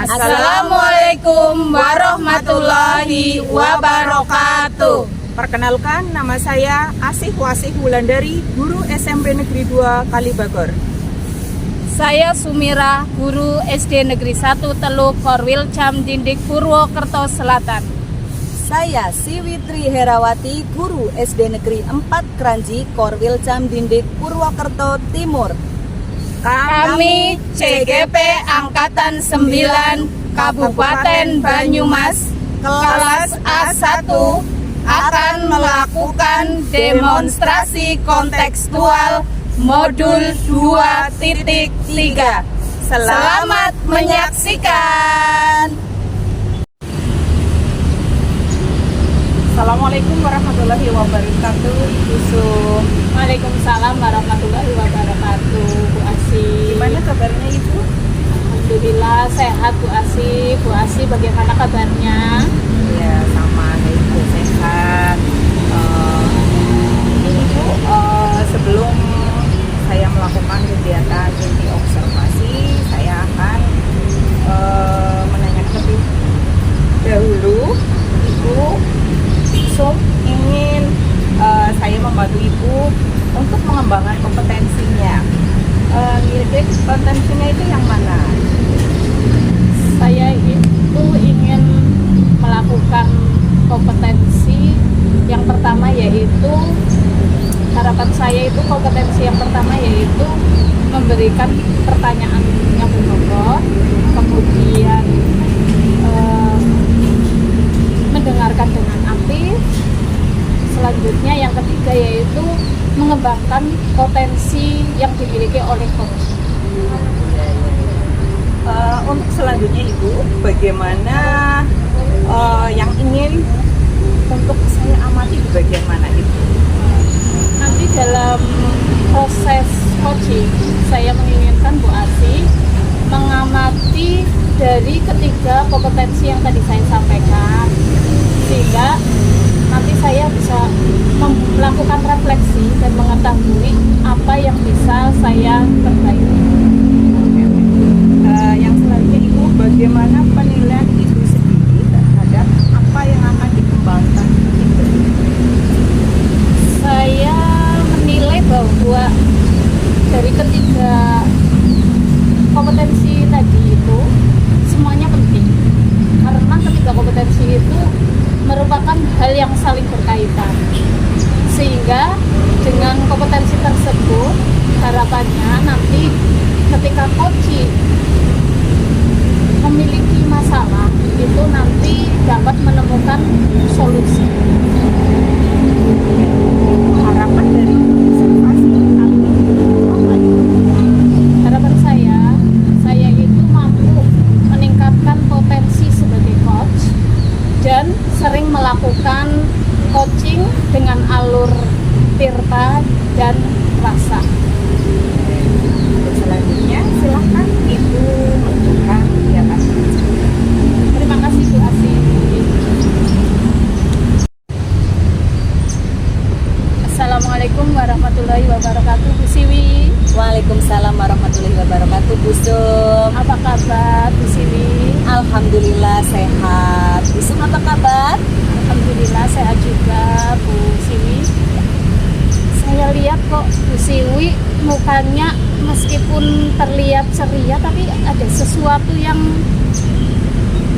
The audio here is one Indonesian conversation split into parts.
Assalamualaikum warahmatullahi wabarakatuh. Perkenalkan, nama saya Asih Wasih Wulandari, guru SMP Negeri 2 Kalibagor. Saya Sumira, guru SD Negeri 1 Teluk Korwil Cam Dindik Purwokerto Selatan. Saya Siwitri Herawati, guru SD Negeri 4 Kranji Korwil Cam Dindik Purwokerto Timur. Kami CGP Angkatan 9 Kabupaten Banyumas kelas A1 akan melakukan demonstrasi kontekstual modul 2.3. Selamat menyaksikan. Assalamualaikum warahmatullahi wabarakatuh, Ibu Sum. Waalaikumsalam warahmatullahi wabarakatuh, Bu Asi. Gimana kabarnya Ibu? Alhamdulillah sehat, Bu Asi. Bu Asi bagaimana kabarnya? Ya, sama Ibu sehat. Ini Ibu, sebelum saya melakukan kegiatan inti observasi, saya akan menanyakan lebih dahulu, Ibu Sum ingin saya membantu Ibu untuk mengembangkan kompetensinya. Kira-kira kompetensinya itu yang mana? Saya itu ingin melakukan kompetensi yang pertama, yaitu harapan saya itu kompetensi yang pertama yaitu memberikan pertanyaan yang berbobot, kemudian mendengarkan dengan aktif. Selanjutnya yang ketiga yaitu mengembangkan potensi yang dimiliki oleh coach. Untuk selanjutnya Ibu, bagaimana yang ingin untuk saya amati di bagian mana Ibu? Nanti dalam proses coaching saya menginginkan Bu Asi mengamati dari ketiga kompetensi yang tadi saya sampaikan, sehingga nanti saya bisa melakukan refleksi dan mengetahui apa yang bisa saya perbaiki. Yang selanjutnya Ibu, bagaimana penilaian Ibu sendiri terhadap apa yang akan dikembangkan Ibu? Saya menilai bahwa dari ketiga kompetensi tadi itu semuanya penting, karena ketiga kompetensi itu merupakan hal yang saling berkaitan, sehingga dengan kompetensi tersebut harapannya nanti ketika coaching memiliki masalah itu nanti dapat menemukan solusi. Harapan dari observasi kali ini apa Ibu? Harapan saya itu mampu meningkatkan potensi sebagai coach dan sering melakukan coaching dengan alur tirta dan rasa. Untuk selanjutnya silahkan Ibu menunjukkan kegiatan. Terima kasih Bu Asi. Assalamualaikum warahmatullahi wabarakatuh, Bu Siwi. Waalaikumsalam warahmatullahi wabarakatuh, Bu Sum. Apa kabar Bu Siwi? Alhamdulillah sehat. Bu Sum apa kabar? Alhamdulillah sehat juga Bu Siwi. Saya lihat kok Bu Siwi mukanya meskipun terlihat ceria tapi ada sesuatu yang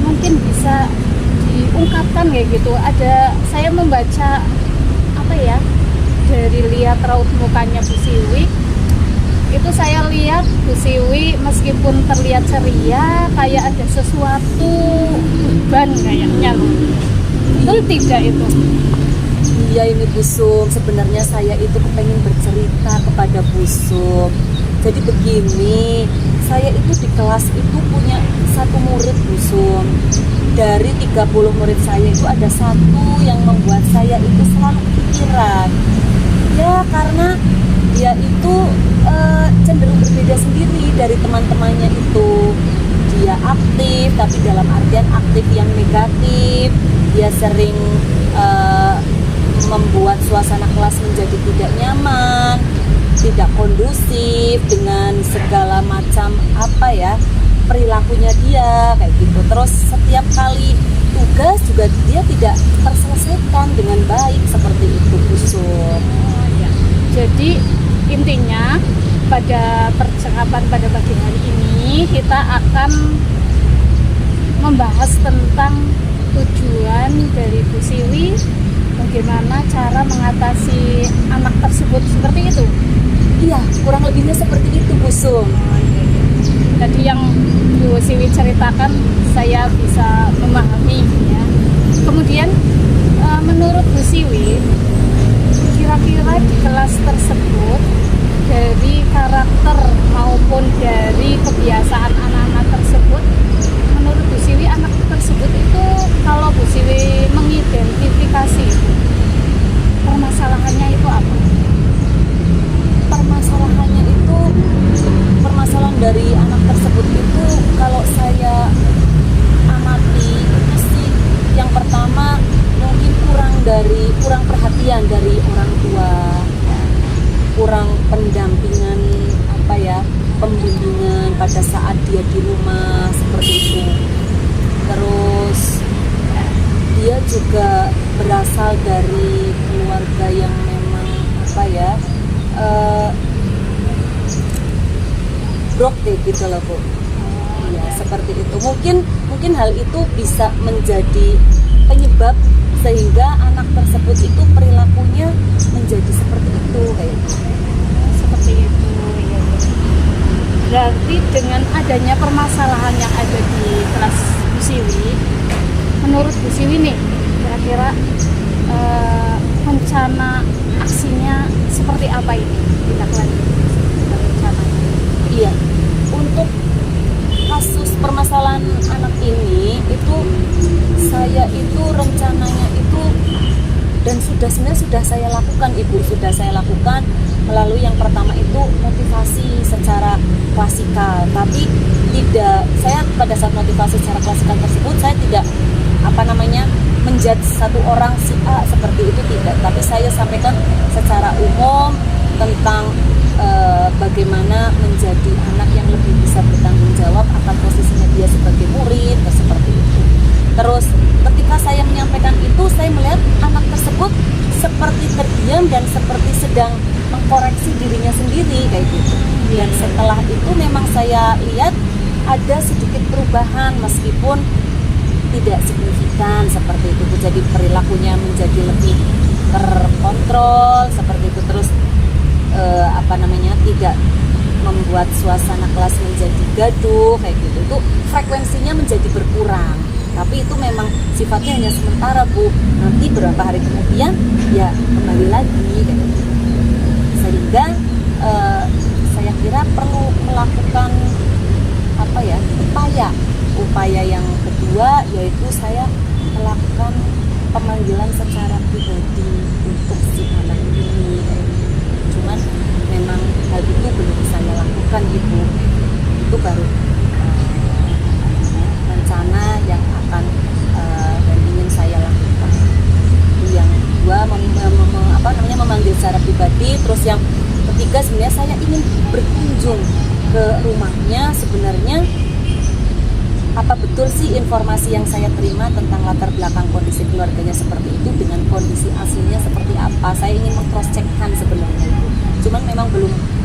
mungkin bisa diungkapkan kayak gitu. Saya membaca apa ya, dari lihat raut mukanya Bu Siwi itu saya lihat Bu Siwi meskipun terlihat ceria kayak ada sesuatu beban kayaknya loh. Betul tidak itu? Iya ini Bu Sum, sebenarnya saya itu kepengen bercerita kepada Bu Sum. Jadi begini, saya itu di kelas itu punya satu murid Bu Sum. Dari 30 murid saya itu ada satu yang membuat saya itu selalu kepikiran. Ya karena dia itu cenderung berbeda sendiri dari teman-temannya itu. Dia aktif, tapi dalam artian aktif yang negatif. Dia sering membuat suasana kelas menjadi tidak nyaman, tidak kondusif dengan segala macam perilakunya dia kayak gitu. Terus setiap kali tugas juga dia tidak terselesaikan dengan baik seperti itu Bu Sum. Jadi intinya pada percakapan pada pagi hari ini kita akan membahas tentang tujuan dari Bu Siwi, bagaimana cara mengatasi anak tersebut seperti itu. Iya, kurang lebihnya seperti itu Bu Sum. Tadi yang Bu Siwi ceritakan saya bisa memahami ya. Kemudian menurut Bu Siwi, kira-kira di kelas tersebut dari karakter maupun dari kebiasaan anak-anak tersebut, menurut Bu Siwi anak tersebut itu kalau Bu Siwi mengidentifikasi permasalahannya itu apa? Permasalahan dari anak tersebut itu kalau saya amati itu sih yang pertama mungkin kurang perhatian dari orang tua, kurang pendampingan pembimbingan pada saat dia di rumah seperti itu. Terus dia juga berasal dari keluarga yang memang broke gitu loh Bu. Iya seperti itu. Mungkin hal itu bisa menjadi penyebab sehingga anak tersebut itu perilakunya menjadi seperti itu kayak gitu. Seperti itu ya. Berarti dengan adanya permasalahan yang ada di kelas Bu Siwi, menurut Bu Siwi nih kira-kira rencana aksinya seperti apa ini kita rencananya? Iya, untuk kasus permasalahan anak ini itu saya itu rencananya itu dan sebenarnya sudah saya lakukan Ibu, sudah saya lakukan melalui yang pertama itu motivasi secara klasikal, tapi saya pada saat motivasi secara klasikal tersebut saya tidak menjudge satu orang si A seperti itu, tidak, tapi saya sampaikan secara umum tentang bagaimana menjadi anak yang lebih bisa bertanggung jawab akan posisinya dia sebagai murid seperti itu. Terus ketika saya menyampaikan itu, saya melihat anak tersebut seperti terdiam dan seperti sedang mengkoreksi dirinya sendiri kayak gitu. Dan setelah itu memang saya lihat ada sedikit perubahan meskipun tidak signifikan seperti itu. Jadi perilakunya menjadi lebih terkontrol seperti itu. Terus tidak membuat suasana kelas menjadi gaduh kayak gitu. Itu frekuensinya menjadi berkurang. Tapi itu memang sifatnya hanya sementara Bu. Nanti beberapa hari kemudian ya kembali lagi kayak gitu. Sehingga saya kira perlu melakukan upaya yang kedua, yaitu saya melakukan pemanggilan secara pribadi untuk si anak ini. Cuman memang hal itu belum saya lakukan Ibu. Itu baru rencana yang akan dan ingin saya lakukan. Yang kedua memanggil secara pribadi. Terus yang ketiga sebenarnya saya ingin berkunjung ke rumahnya. Sebenarnya apa betul sih informasi yang saya terima tentang latar belakang kondisi keluarganya seperti itu dengan kondisi aslinya seperti apa? Saya ingin meng-cross-checkkan sebenarnya itu. Cuman memang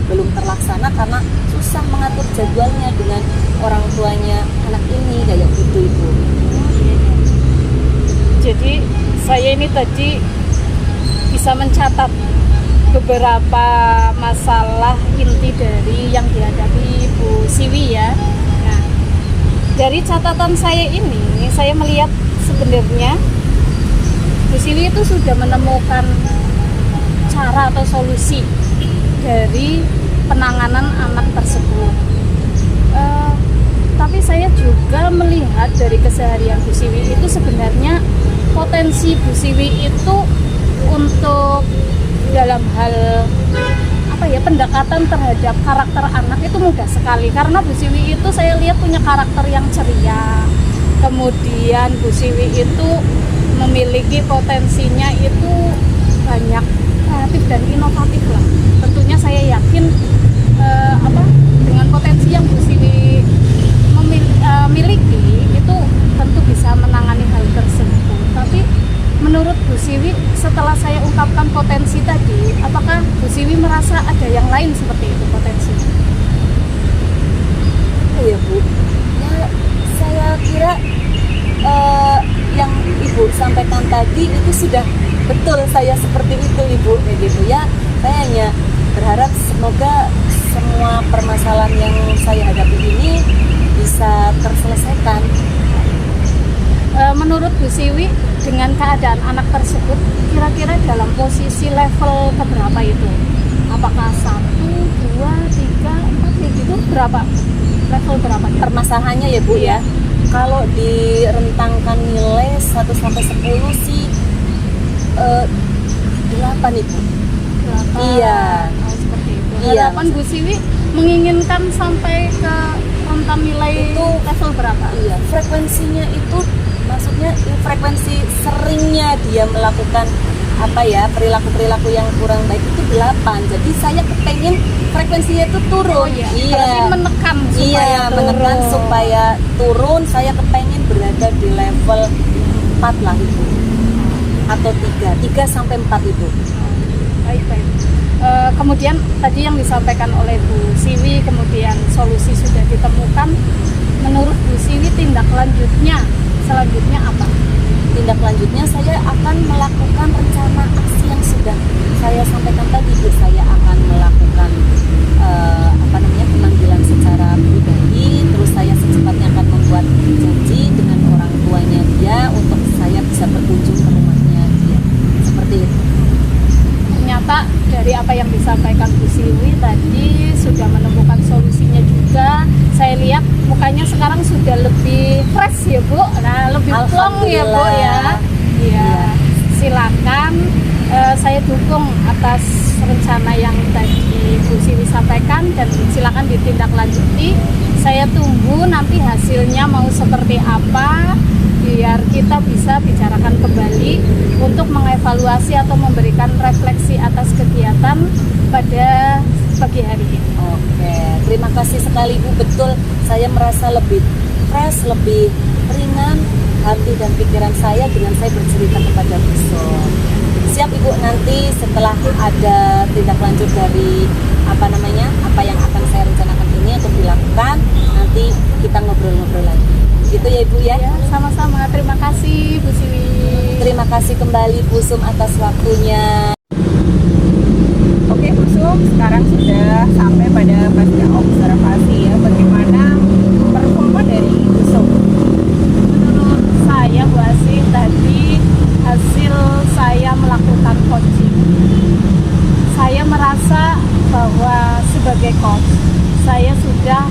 belum terlaksana karena susah mengatur jadwalnya dengan orang tuanya anak ini kayak gitu Ibu. Jadi saya ini tadi bisa mencatat beberapa masalah inti dari yang dihadapi Bu Siwi ya. Nah, dari catatan saya ini, saya melihat sebenarnya Bu Siwi itu sudah menemukan cara atau solusi dari penanganan anak tersebut. Tapi saya juga melihat dari keseharian Bu Siwi itu sebenarnya potensi Bu Siwi itu untuk dalam hal pendekatan terhadap karakter anak itu mudah sekali, karena Bu Siwi itu saya lihat punya karakter yang ceria. Kemudian Bu Siwi itu memiliki potensinya itu banyak kreatif dan inovatif lah. Tentunya saya yakin dengan potensi yang Bu Siwi miliki itu tentu bisa menangani hal tersebut. Tapi menurut Bu Siwi, setelah saya ungkapkan potensi tadi, apakah Bu Siwi merasa ada yang lain seperti itu potensinya? Ya Bu, ya saya kira yang Ibu sampaikan tadi itu sudah betul, saya seperti itu Ibu, kayak gitu ya. Saya hanya berharap semoga semua permasalahan yang saya hadapi ini bisa terselesaikan. Menurut Bu Siwi, dengan keadaan anak tersebut, kira-kira dalam posisi level keberapa itu? Apakah 1, 2, 3, 4 gitu? Berapa? Level berapa? Permasalahannya ya Bu ya, kalau direntangkan nilai 1 sampai 10 sih 8 Ibu. 8. Iya. Seperti itu. Iya, Harapan Bu Siwi menginginkan sampai ke rentan nilai itu level berapa? Iya, frekuensinya itu maksudnya frekuensi seringnya dia melakukan perilaku-perilaku yang kurang baik itu 8. Jadi saya kepengen frekuensinya itu turun. Berarti menekan supaya iya, turun. menekan supaya turun. Saya kepengen berada di level 4 lah itu. Atau 3 sampai 4 itu. Baik. Kemudian tadi yang disampaikan oleh Bu Siwi, kemudian solusi sudah ditemukan. Menurut Bu Siwi, tindak lanjutnya selanjutnya apa? Tindak lanjutnya saya akan melakukan rencana aksi yang sudah saya sampaikan tadi. Saya akan melakukan pemanggilan secara pribadi, terus saya secepatnya akan membuat janji dengan orang tuanya dia untuk saya bisa berkunjung ke rumahnya dia. Seperti itu. Ternyata dari apa yang disampaikan Bu Siwi tadi sudah menemukan solusinya juga. Saya lihat mukanya sekarang sudah lebih fresh ya Bu. Nah, lebih plong ya Bu ya. Iya. Silakan, saya dukung atas rencana yang tadi Bu Siwi sampaikan dan silakan ditindaklanjuti. Saya tunggu nanti hasilnya mau seperti apa, biar kita bisa bicarakan kembali untuk mengevaluasi atau memberikan refleksi atas kegiatan pada pagi hari ini. Oke, terima kasih sekali Bu. Betul, saya merasa lebih fresh, lebih ringan hati dan pikiran saya dengan saya bercerita kepada Bu Som. Siap Ibu, nanti setelah ada tindak lanjut dari apa yang akan saya rencanakan ini untuk dilakukan, nanti kita ngobrol-ngobrol lagi. Gitu ya Ibu ya? Ya, sama-sama. Terima kasih Bu Siwi. Terima kasih kembali Bu Sum atas waktunya. Oke Bu Sum, sekarang sudah sampai pada pasca observasi ya, bagaimana performa dari Bu Sum? Menurut saya Bu Asih, tadi hasil saya melakukan coaching, saya merasa bahwa sebagai coach saya sudah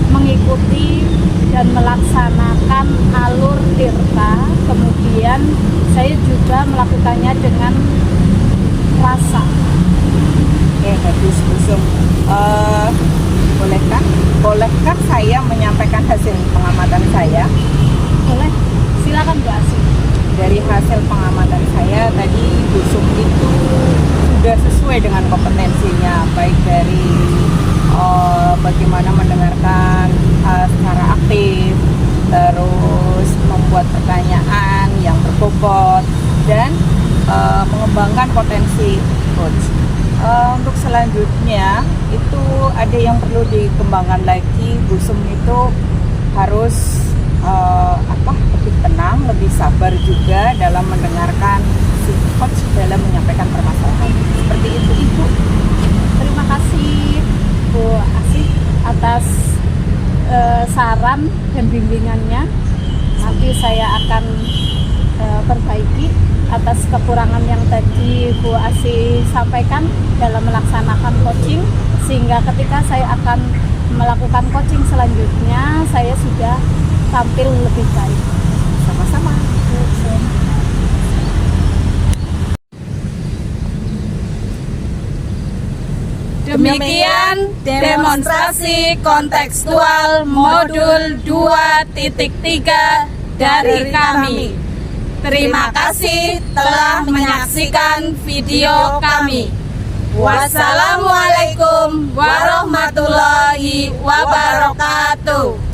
mengikuti dan melaksanakan alur tirta, kemudian saya juga melakukannya dengan rasa. Oke, bagus Bu Sum. Bolehkah saya menyampaikan hasil pengamatan saya? Boleh, silakan Bu Asih. Dari hasil pengamatan saya tadi, Bu Sum itu sudah sesuai dengan kompetensinya, baik dari bagaimana mendengarkan secara aktif, terus membuat pertanyaan yang berbobot, dan mengembangkan potensi coach. Untuk selanjutnya itu ada yang perlu dikembangkan lagi. Bu Sum itu harus lebih tenang, lebih sabar juga dalam mendengarkan si coach dalam menyampaikan permasalahan. Seperti itu Ibu. Terima kasih Bu Asih atas saran dan bimbingannya. Nanti saya akan perbaiki atas kekurangan yang tadi Bu Asih sampaikan dalam melaksanakan coaching, sehingga ketika saya akan melakukan coaching selanjutnya saya sudah tampil lebih baik. Sama-sama. Demikian demonstrasi kontekstual modul 2.3 dari kami. Terima kasih telah menyaksikan video kami. Wassalamualaikum warahmatullahi wabarakatuh.